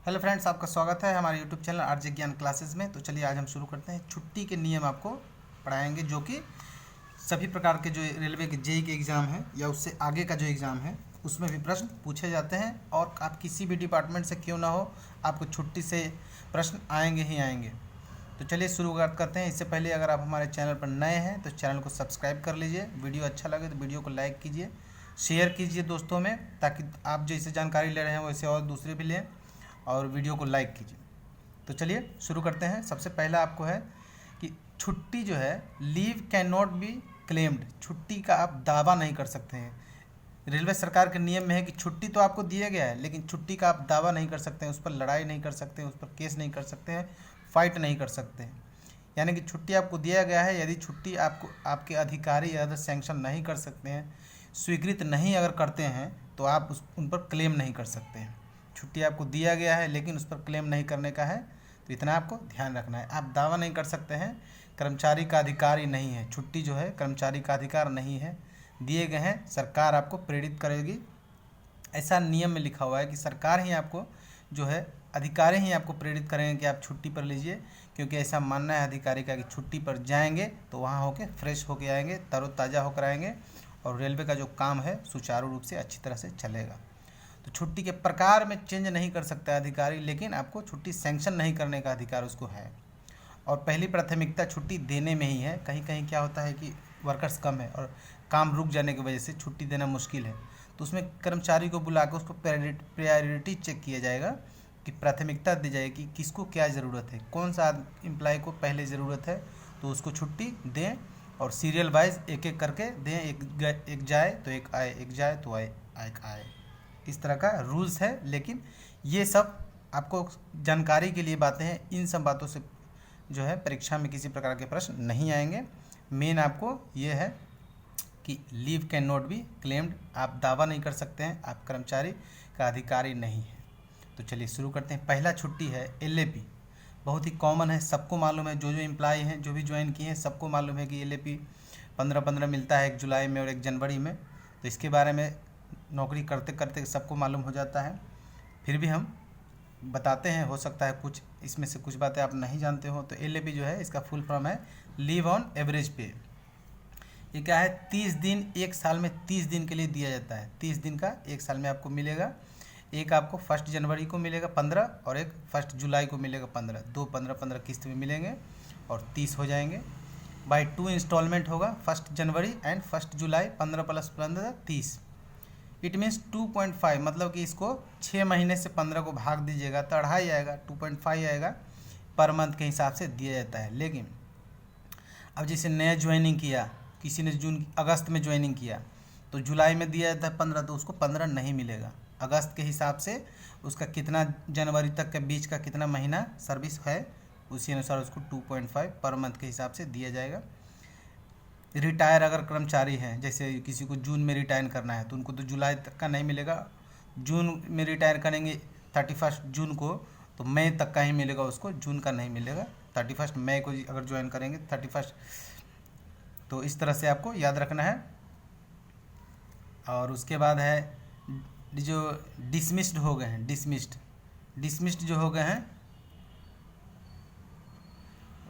Hello friends, आपका स्वागत है हमारे यूट्यूब चैनल आरजे ज्ञान क्लासेस में। तो चलिए आज हम शुरू करते हैं। छुट्टी के नियम आपको पढ़ाएंगे, जो कि सभी प्रकार के जो रेलवे के जेई के एग्ज़ाम है या उससे आगे का जो एग्ज़ाम है उसमें भी प्रश्न पूछे जाते हैं। और आप किसी भी डिपार्टमेंट से क्यों ना हो, आपको छुट्टी से प्रश्न आएंगे ही आएंगे। तो चलिए शुरू करते हैं। इससे पहले अगर आप हमारे चैनल पर नए हैं तो चैनल को सब्सक्राइब कर लीजिए। वीडियो अच्छा लगे तो वीडियो को लाइक कीजिए, शेयर कीजिए दोस्तों में, ताकि आप जैसे जानकारी ले रहे हैं वैसे और दूसरे भी लें, और वीडियो को लाइक कीजिए। तो चलिए शुरू करते हैं। सबसे पहला आपको है कि छुट्टी जो है, leave can not be claimed. छुट्टी का आप दावा नहीं कर सकते हैं। रेलवे सरकार के नियम में है कि छुट्टी तो आपको दिया गया है, लेकिन छुट्टी का आप दावा नहीं कर सकते हैं, उस पर लड़ाई नहीं कर सकते हैं, उस पर केस नहीं कर सकते हैं, फाइट नहीं कर सकते हैं। यानी कि छुट्टी आपको दिया गया है, यदि छुट्टी आपको आपके अधिकारी अगर सैंक्शन नहीं कर सकते हैं, स्वीकृत नहीं अगर करते हैं, तो आप उन पर क्लेम नहीं कर सकते हैं। छुट्टी आपको दिया गया है लेकिन उस पर क्लेम नहीं करने का है, तो इतना आपको ध्यान रखना है। आप दावा नहीं कर सकते हैं, कर्मचारी का अधिकार ही नहीं है। छुट्टी जो है कर्मचारी का अधिकार नहीं है, दिए गए हैं, सरकार आपको प्रेरित करेगी। ऐसा नियम में लिखा हुआ है कि सरकार ही आपको जो है, अधिकारी ही आपको प्रेरित करेंगे कि आप छुट्टी पर लीजिए, क्योंकि ऐसा मानना है अधिकारी का कि छुट्टी पर जाएंगे तो वहाँ होके फ्रेश होके आएंगे, तरोताज़ा होकर आएंगे, और रेलवे का जो काम है सुचारू रूप से अच्छी तरह से चलेगा। तो छुट्टी के प्रकार में चेंज नहीं कर सकता अधिकारी, लेकिन आपको छुट्टी सैंक्शन नहीं करने का अधिकार उसको है। और पहली प्राथमिकता छुट्टी देने में ही है। कहीं कहीं क्या होता है कि वर्कर्स कम है और काम रुक जाने की वजह से छुट्टी देना मुश्किल है, तो उसमें कर्मचारी को बुला कर उसको प्रायोरिटी चेक किया जाएगा कि प्राथमिकता दी जाएगी कि किसको क्या ज़रूरत है, कौन सा एम्प्लॉय को पहले ज़रूरत है, तो उसको छुट्टी दें। और सीरियल वाइज एक एक करके दें, एक जाए तो एक आए, एक जाए तो आए, एक आए। इस तरह का रूल्स है। लेकिन ये सब आपको जानकारी के लिए बातें हैं। इन सब बातों से जो है परीक्षा में किसी प्रकार के प्रश्न नहीं आएंगे। मेन आपको ये है कि leave can not be claimed. आप दावा नहीं कर सकते हैं, आप कर्मचारी का अधिकारी नहीं है। तो चलिए शुरू करते हैं। पहला छुट्टी है एलएपी। बहुत ही कॉमन है, सबको मालूम है, जो जो एम्प्लॉय हैं, जो भी ज्वाइन किए हैं, सबको मालूम है कि एलएपी 15-15 मिलता है, 1 जुलाई में और 1 जनवरी में। तो इसके बारे में नौकरी करते करते सबको मालूम हो जाता है, फिर भी हम बताते हैं। हो सकता है कुछ इसमें से कुछ बातें आप नहीं जानते हो। तो एलएपी जो है, इसका फुल फॉर्म है लीव ऑन एवरेज पे। ये क्या है? 30 दिन, एक साल में 30 दिन के लिए दिया जाता है। 30 दिन का एक साल में आपको मिलेगा। एक आपको 1 जनवरी को मिलेगा 15, और एक 1 जुलाई को मिलेगा 15। दो 15-15 किस्त में मिलेंगे और 30 हो जाएंगे। बाई 2 इंस्टॉलमेंट होगा, 1 जनवरी एंड 1 जुलाई, 15 + 15 30। इट मीन्स 2.5, मतलब कि इसको 6 महीने से 15 को भाग दीजिएगा तो 2.5 आएगा, 2.5 आएगा पर मंथ के हिसाब से दिया जाता है। लेकिन अब जैसे नया ज्वाइनिंग किया, किसी ने अगस्त में ज्वाइनिंग किया, तो जुलाई में दिया जाता है 15, तो उसको 15 नहीं मिलेगा। अगस्त के हिसाब से उसका कितना जनवरी तक के बीच का कितना महीना सर्विस है, उसी अनुसार उसको 2.5 पर मंथ के हिसाब से दिया जाएगा। रिटायर अगर कर्मचारी हैं, जैसे किसी को जून में रिटायर करना है, तो उनको तो जुलाई तक का नहीं मिलेगा। जून में रिटायर करेंगे 31 जून को, तो मई तक का ही मिलेगा उसको, जून का नहीं मिलेगा। 31 मई को अगर ज्वाइन करेंगे 31, तो इस तरह से आपको याद रखना है। और उसके बाद है जो डिसमिस्ड हो गए हैं, डिसमिस्ड जो हो गए हैं,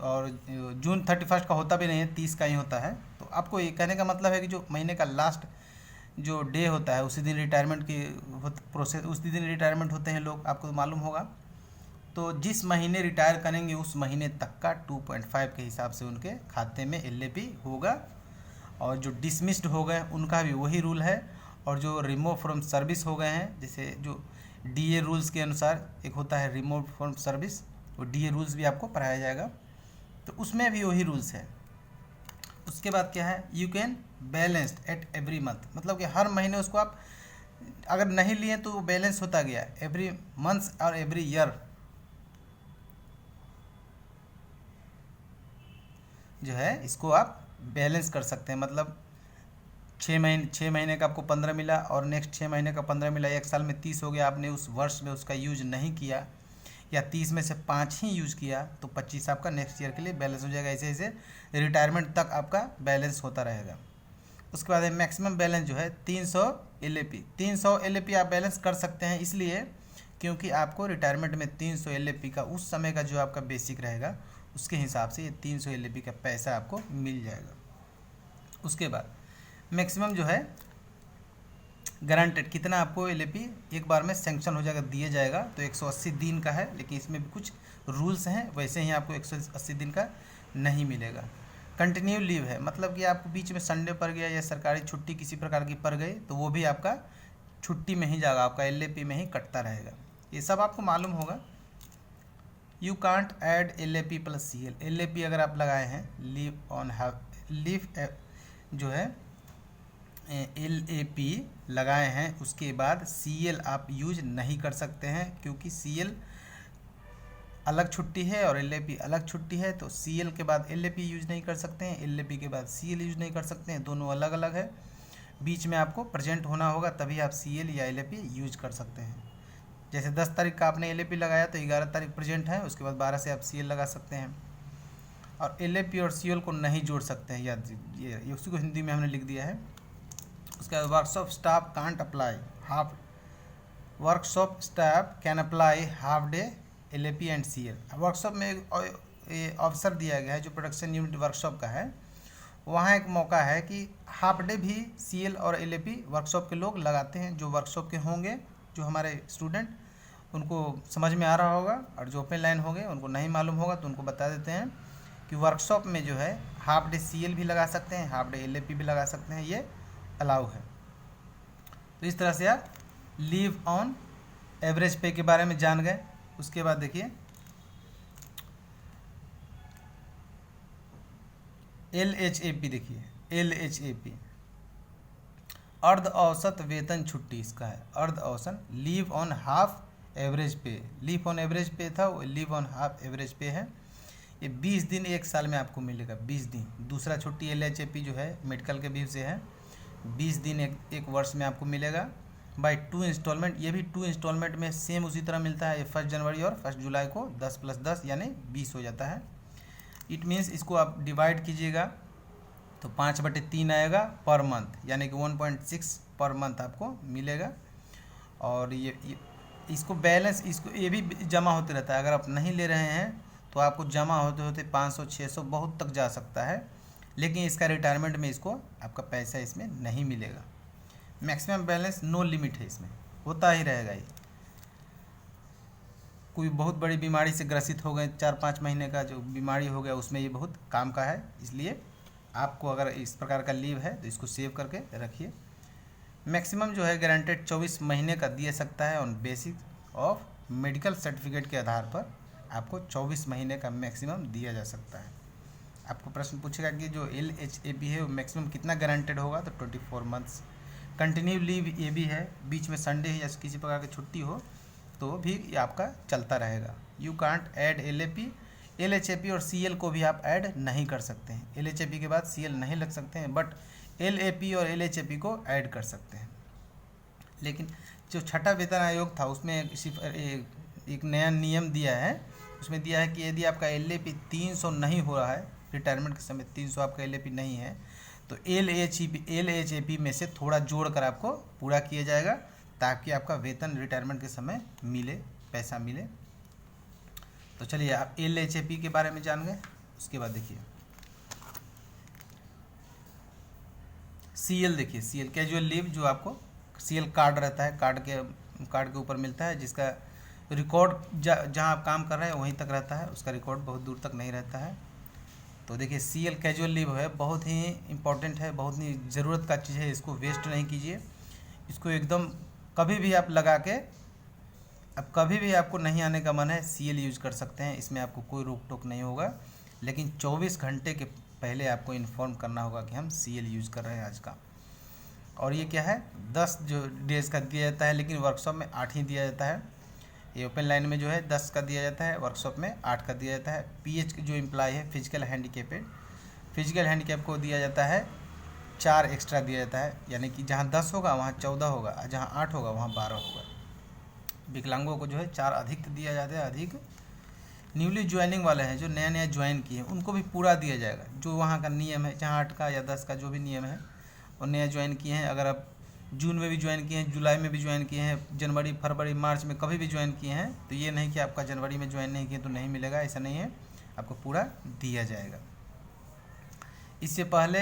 और जून 31 का होता भी नहीं है, 30 का ही होता है। तो आपको ये कहने का मतलब है कि जो महीने का लास्ट जो डे होता है, उसी दिन रिटायरमेंट की प्रोसेस, उसी दिन रिटायरमेंट होते हैं लोग, आपको तो मालूम होगा। तो जिस महीने रिटायर करेंगे उस महीने तक का 2.5 के हिसाब से उनके खाते में एलएपी होगा। और जो डिसमिस्ड हो गए उनका भी वही रूल है। और जो रिमूव फ्रॉम सर्विस हो गए हैं, जैसे जो डीए रूल्स के अनुसार एक होता है रिमूव फ्रॉम सर्विस, वो डीए रूल्स भी आपको पढ़ाया जाएगा, तो उसमें भी वही रूल्स है। उसके बाद क्या है? You can balanced at every month, मतलब कि हर महीने उसको आप अगर नहीं लिए तो वो बैलेंस होता गया एवरी मंथ और एवरी ईयर जो है, इसको आप बैलेंस कर सकते हैं। मतलब 6 महीने का आपको 15 मिला और नेक्स्ट 6 महीने का 15 मिला, एक साल में 30 हो गया। आपने उस वर्ष में उसका यूज नहीं किया, या 30 में से 5 ही यूज़ किया, तो 25 आपका नेक्स्ट ईयर के लिए बैलेंस हो जाएगा। ऐसे ऐसे रिटायरमेंट तक आपका बैलेंस होता रहेगा। उसके बाद है मैक्सिमम बैलेंस जो है 300 एलएपी। 300 एलएपी आप बैलेंस कर सकते हैं, इसलिए क्योंकि आपको रिटायरमेंट में 300 LAP का उस समय का जो आपका बेसिक रहेगा उसके हिसाब से ये 300 LAP का पैसा आपको मिल जाएगा। उसके बाद मैक्सिमम जो है गारंटेड कितना आपको LAP एक बार में सेंक्शन हो जाएगा, दिया जाएगा, तो 180 दिन का है, लेकिन इसमें भी कुछ रूल्स हैं, वैसे ही आपको 180 दिन का नहीं मिलेगा। कंटिन्यू लीव है, मतलब कि आपको बीच में संडे पड़ गया या सरकारी छुट्टी किसी प्रकार की पड़ गई तो वो भी आपका छुट्टी में ही जाएगा, आपका LAP में ही कटता रहेगा। ये सब आपको मालूम होगा। You can't add LAP plus CL। LAP अगर आप लगाए हैं लीव जो है LAP लगाए हैं, उसके बाद CL आप यूज नहीं कर सकते हैं, क्योंकि CL अलग छुट्टी है और LAP अलग छुट्टी है, तो CL के बाद LAP यूज नहीं कर सकते हैं, LAP के बाद CL यूज नहीं कर सकते हैं, दोनों अलग अलग है। बीच में आपको प्रेजेंट होना होगा तभी आप CL या LAP यूज कर सकते हैं। जैसे 10 तारीख का आपने LAP लगाया तो 11 तारीख प्रेजेंट है, उसके बाद 12 से आप CL लगा सकते हैं। और LAP और CL को नहीं जोड़ सकते हैं, याद ये उसी को हिंदी में हमने लिख दिया है। उसके बाद workshop staff can't apply half, workshop staff can apply half day LAP and CL। Workshop में एक अवसर दिया गया है जो प्रोडक्शन यूनिट वर्कशॉप का है, वहाँ एक मौका है कि हाफ डे भी CL और LAP वर्कशॉप के लोग लगाते हैं। जो वर्कशॉप के होंगे, जो हमारे स्टूडेंट, उनको समझ में आ रहा होगा, और जो ओपन लाइन होंगे उनको नहीं मालूम होगा तो उनको बता देते हैं कि वर्कशॉप में जो है हाफ डे CL भी लगा सकते हैं, हाफ डे LAP भी लगा सकते हैं, ये अलाउ है। तो इस तरह से आप लीव ऑन एवरेज पे के बारे में जान गए। उसके बाद देखिए LHAP, देखिए LHAP अर्ध औसत वेतन छुट्टी इसका है, अर्ध औसत लीव ऑन हाफ एवरेज पे। लीव ऑन एवरेज पे था, वो लीव ऑन हाफ एवरेज पे है। ये 20 दिन एक साल में आपको मिलेगा, 20 दिन। दूसरा छुट्टी LHAP जो है मेडिकल के व्यू से है, 20 दिन एक वर्ष में आपको मिलेगा बाय 2 इंस्टॉलमेंट। ये भी 2 इंस्टॉलमेंट में सेम उसी तरह मिलता है। ये 1 जनवरी और 1 जुलाई को 10 + 10 यानी 20 हो जाता है। इट मीन्स इसको आप डिवाइड कीजिएगा तो 5/3 आएगा पर मंथ, यानी कि 1.6 पर मंथ आपको मिलेगा। और ये इसको बैलेंस, इसको ये भी जमा होते रहता है। अगर आप नहीं ले रहे हैं तो आपको जमा होते होते 500 600 बहुत तक जा सकता है, लेकिन इसका रिटायरमेंट में इसको आपका पैसा इसमें नहीं मिलेगा। मैक्सिमम बैलेंस नो लिमिट है, इसमें होता ही रहेगा। ये कोई बहुत बड़ी बीमारी से ग्रसित हो गए, 4-5 महीने का जो बीमारी हो गया, उसमें ये बहुत काम का है। इसलिए आपको अगर इस प्रकार का लीव है तो इसको सेव करके रखिए। मैक्सिमम जो है गारंटेड 24 महीने का दिया सकता है, on basis of medical certificate के आधार पर आपको 24 महीने का मैक्सिमम दिया जा सकता है। आपको प्रश्न पूछेगा कि जो LHAP है वो मैक्सिमम कितना गारंटेड होगा, तो 24 मंथ्स। कंटिन्यू लीव ये भी है, बीच में संडे या किसी प्रकार की छुट्टी हो तो भी ये आपका चलता रहेगा। You can't add LAP, LHAP और CL को भी आप ऐड नहीं कर सकते हैं। LHAP के बाद CL नहीं लग सकते हैं, बट LAP और LHAP को ऐड कर सकते हैं। लेकिन जो छठा वेतन आयोग था उसमें एक नया नियम दिया है। उसमें दिया है कि यदि आपका LAP 300 नहीं हो रहा है, रिटायरमेंट के समय 300 आपका LAP नहीं है, तो LHAP में से थोड़ा जोड़ कर आपको पूरा किया जाएगा, ताकि आपका वेतन रिटायरमेंट के समय मिले, पैसा मिले। तो चलिए आप LHAP के बारे में जान गए। उसके बाद देखिए CL, देखिए CL कैजुअल लीव, जो आपको CL कार्ड रहता है, कार्ड के ऊपर मिलता है, जिसका रिकॉर्ड जहाँ आप काम कर रहे हैं वहीं तक रहता है, उसका रिकॉर्ड बहुत दूर तक नहीं रहता है। तो देखिए CL कैजुअल लीव है, बहुत ही इम्पोर्टेंट है, बहुत ही ज़रूरत का चीज़ है, इसको वेस्ट नहीं कीजिए। इसको एकदम कभी भी आप लगा के, अब कभी भी आपको नहीं आने का मन है CL यूज कर सकते हैं, इसमें आपको कोई रोक टोक नहीं होगा। लेकिन 24 घंटे के पहले आपको इन्फॉर्म करना होगा कि हम CL यूज कर रहे हैं आज का। और ये क्या है, 10 जो डेज का दिया जाता है, लेकिन वर्कशॉप में 8 ही दिया जाता है। ये ओपन लाइन में जो है 10 का दिया जाता है, वर्कशॉप में 8 का दिया जाता है। PH जो एम्प्लॉय है फिजिकल हैंडीकैप को दिया जाता है 4 एक्स्ट्रा दिया जाता है, यानी कि जहाँ 10 होगा वहाँ 14 होगा, जहाँ 8 होगा वहाँ 12 होगा। विकलांगों को जो है 4 अधिक दिया जाता है, अधिक। न्यूली ज्वाइनिंग वाले हैं, जो नया नया ज्वाइन किए हैं, उनको भी पूरा दिया जाएगा। जो वहाँ का नियम है, जहाँ 8 का या 10 का जो भी नियम है, और नया ज्वाइन किए हैं, अगर आप जून में भी ज्वाइन किए हैं, जुलाई में भी ज्वाइन किए हैं, जनवरी फरवरी मार्च में कभी भी ज्वाइन किए हैं, तो ये नहीं कि आपका जनवरी में ज्वाइन नहीं किए तो नहीं मिलेगा, ऐसा नहीं है, आपको पूरा दिया जाएगा। इससे पहले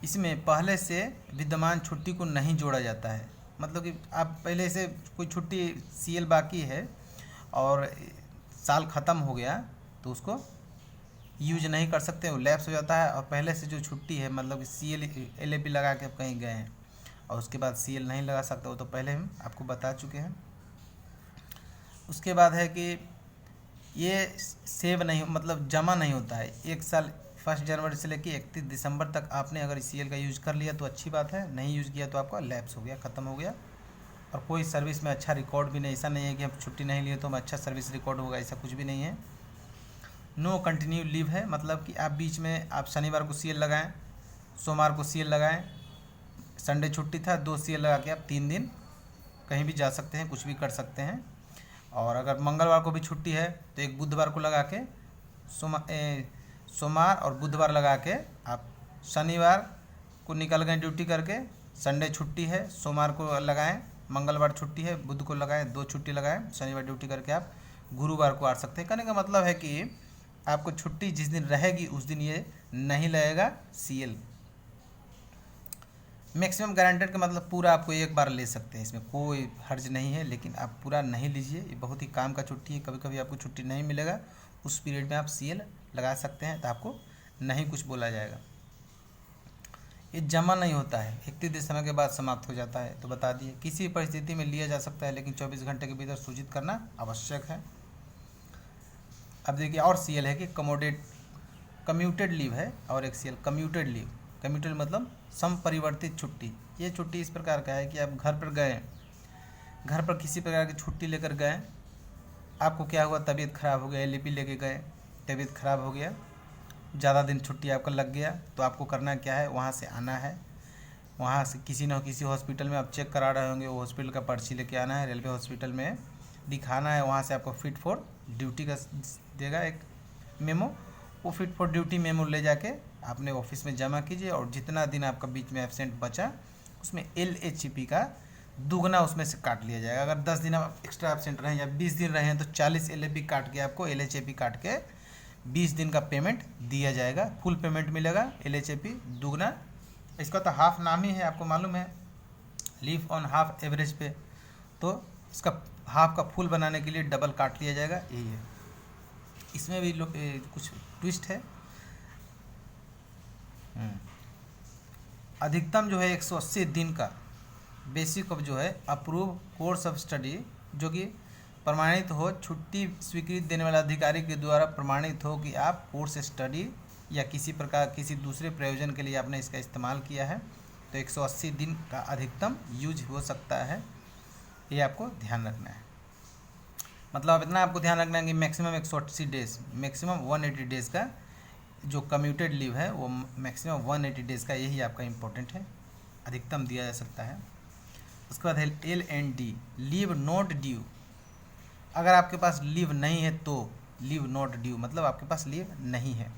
इसमें पहले से विद्यमान छुट्टी को नहीं जोड़ा जाता है। मतलब कि आप पहले से कोई छुट्टी सीएल बाकी है और साल ख़त्म हो गया तो उसको यूज नहीं कर सकते, वो लैप्स हो जाता है। और पहले से जो छुट्टी है, मतलब कि सीएल एलएपी लगा के आप कहीं गए हैं और उसके बाद सीएल नहीं लगा सकते, वो तो पहले हम आपको बता चुके हैं। उसके बाद है कि ये सेव नहीं, मतलब जमा नहीं होता है। एक साल 1 जनवरी से लेकर 31 दिसंबर तक आपने अगर सीएल का यूज़ कर लिया तो अच्छी बात है, नहीं यूज़ किया तो आपका लैप्स हो गया, ख़त्म हो गया। और कोई सर्विस में अच्छा रिकॉर्ड भी नहीं, ऐसा नहीं है कि हम छुट्टी नहीं लिए तो हम अच्छा सर्विस रिकॉर्ड होगा, ऐसा कुछ भी नहीं है। नो कंटिन्यू लीव है, मतलब कि आप बीच में आप शनिवार को सीएल लगाएं, सोमवार को सीएल लगाएं, संडे छुट्टी था 2 सीएल लगा के आप 3 दिन कहीं भी जा सकते हैं, कुछ भी कर सकते हैं। और अगर मंगलवार को भी छुट्टी है तो एक बुधवार को लगा के सोमवार और बुधवार लगा के आप शनिवार को निकल गए ड्यूटी करके, संडे छुट्टी है, सोमवार को लगाएं, मंगलवार छुट्टी है, बुध को लगाएं, 2 छुट्टी लगाएं, शनिवार ड्यूटी करके आप गुरुवार को आ सकते हैं। कहने का मतलब है कि आपको छुट्टी जिस दिन रहेगी उस दिन ये नहीं लगेगा सीएल। मैक्सिमम गारंटेड का मतलब पूरा आपको एक बार ले सकते हैं, इसमें कोई हर्ज नहीं है, लेकिन आप पूरा नहीं लीजिए, ये बहुत ही काम का छुट्टी है। कभी कभी आपको छुट्टी नहीं मिलेगा, उस पीरियड में आप सीएल लगा सकते हैं, तो आपको नहीं कुछ बोला जाएगा। ये जमा नहीं होता है, 31 दिसंबर के बाद समाप्त हो जाता है। तो बता दिए किसी परिस्थिति में लिया जा सकता है, लेकिन 24 घंटे के भीतर सूचित करना आवश्यक है। अब देखिए और सीएल है कि कम्यूटेड लीव है, और एक सीएल कम्यूटेड लीव। कम्यूटेड मतलब समपरिवर्तित छुट्टी। ये छुट्टी इस प्रकार का है कि आप घर पर गए, घर पर किसी प्रकार की छुट्टी लेकर गए, आपको क्या हुआ, तबीयत ख़राब हो गया, एलएपी लेके गए, तबीयत ख़राब हो गया, ज़्यादा दिन छुट्टी आपका लग गया, तो आपको करना क्या है, वहाँ से आना है, वहाँ से किसी न किसी हॉस्पिटल में आप चेक करा रहे होंगे, वो हॉस्पिटल का पर्ची लेके आना है, रेलवे हॉस्पिटल में दिखाना है, वहाँ से आपको फिट फॉर ड्यूटी का देगा एक मेमो, वो फिट फॉर ड्यूटी मेमो ले जाके आपने ऑफिस में जमा कीजिए। और जितना दिन आपका बीच में एब्सेंट बचा उसमें LHP का दुगना उसमें से काट लिया जाएगा। अगर 10 दिन आप एक्स्ट्रा एब्सेंट रहें या 20 दिन रहें तो 40 LHP काट के आपको LHP काट के 20 दिन का पेमेंट दिया जाएगा, फुल पेमेंट मिलेगा, LHP दुगना। इसका तो हाफ नाम ही है, आपको मालूम है, लीव ऑन हाफ एवरेज पे, तो इसका हाफ का फुल बनाने के लिए डबल काट लिया जाएगा, यही है। इसमें भी कुछ ट्विस्ट है। अधिकतम जो है 180 दिन का बेसिक ऑफ जो है अप्रूव कोर्स ऑफ स्टडी, जो कि प्रमाणित हो, छुट्टी स्वीकृति देने वाले अधिकारी के द्वारा प्रमाणित हो कि आप कोर्स स्टडी या किसी प्रकार किसी दूसरे प्रयोजन के लिए आपने इसका इस्तेमाल किया है, तो 180 दिन का अधिकतम यूज हो सकता है, ये आपको ध्यान रखना है। मतलब इतना आपको ध्यान रखना है कि मैक्सिमम 180 डेज, मैक्सिमम 180 डेज़ का जो कम्यूटेड लीव है वो मैक्सिमम 180 डेज़ का, यही आपका इम्पोर्टेंट है, अधिकतम दिया जा सकता है। उसके बाद है LND, लीव नॉट ड्यू। अगर आपके पास लीव नहीं है तो लीव नॉट ड्यू मतलब आपके पास लीव नहीं है,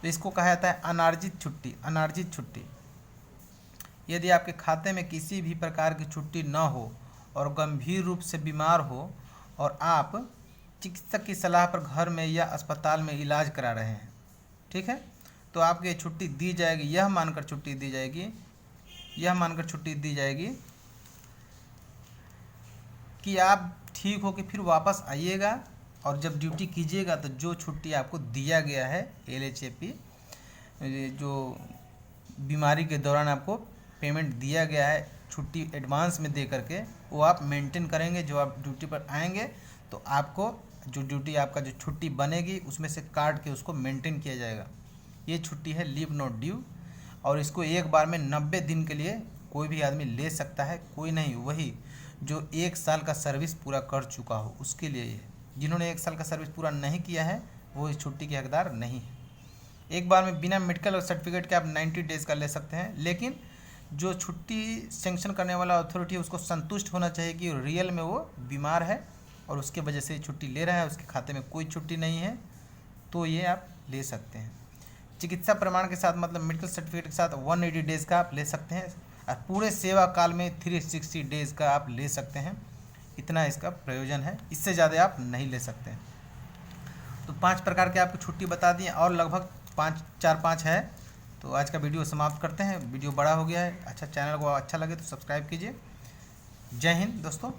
तो इसको कहा जाता है अनार्जित छुट्टी। अनार्जित छुट्टी, यदि आपके खाते में किसी भी प्रकार की छुट्टी न हो और गंभीर रूप से बीमार हो और आप चिकित्सक की सलाह पर घर में या अस्पताल में इलाज करा रहे हैं, ठीक है, तो आपको ये छुट्टी दी जाएगी, यह मानकर छुट्टी दी जाएगी कि आप ठीक हो के फिर वापस आइएगा और जब ड्यूटी कीजिएगा तो जो छुट्टी आपको दिया गया है LHP, जो बीमारी के दौरान आपको पेमेंट दिया गया है छुट्टी एडवांस में दे करके, वो आप मेंटेन करेंगे। जो आप ड्यूटी पर आएंगे तो आपको जो ड्यूटी आपका जो छुट्टी बनेगी उसमें से काट के उसको मेंटेन किया जाएगा। ये छुट्टी है लीव नॉट ड्यू, और इसको एक बार में 90 दिन के लिए कोई भी आदमी ले सकता है, कोई नहीं, वही जो 1 साल का सर्विस पूरा कर चुका हो उसके लिए है। जिन्होंने 1 साल का सर्विस पूरा नहीं किया है वो इस छुट्टी के हकदार नहीं है। एक बार में बिना मेडिकल और सर्टिफिकेट के आप 90 डेज़ का ले सकते हैं, लेकिन जो छुट्टी सेंक्शन करने वाला अथॉरिटी है उसको संतुष्ट होना चाहिए कि रियल में वो बीमार है और उसके वजह से छुट्टी ले रहा है, उसके खाते में कोई छुट्टी नहीं है, तो ये आप ले सकते हैं। चिकित्सा प्रमाण के साथ मतलब मेडिकल सर्टिफिकेट के साथ 180 डेज़ का आप ले सकते हैं। और पूरे सेवा काल में 360 डेज़ का आप ले सकते हैं। इतना इसका प्रयोजन है, इससे ज़्यादा आप नहीं ले सकते। तो 5 प्रकार के आपको छुट्टी बता दिए और लगभग 4-5 है। तो आज का वीडियो समाप्त करते हैं। वीडियो बड़ा हो गया है। अच्छा, चैनल को अच्छा लगे तो सब्सक्राइब कीजिए। जय हिंद दोस्तों।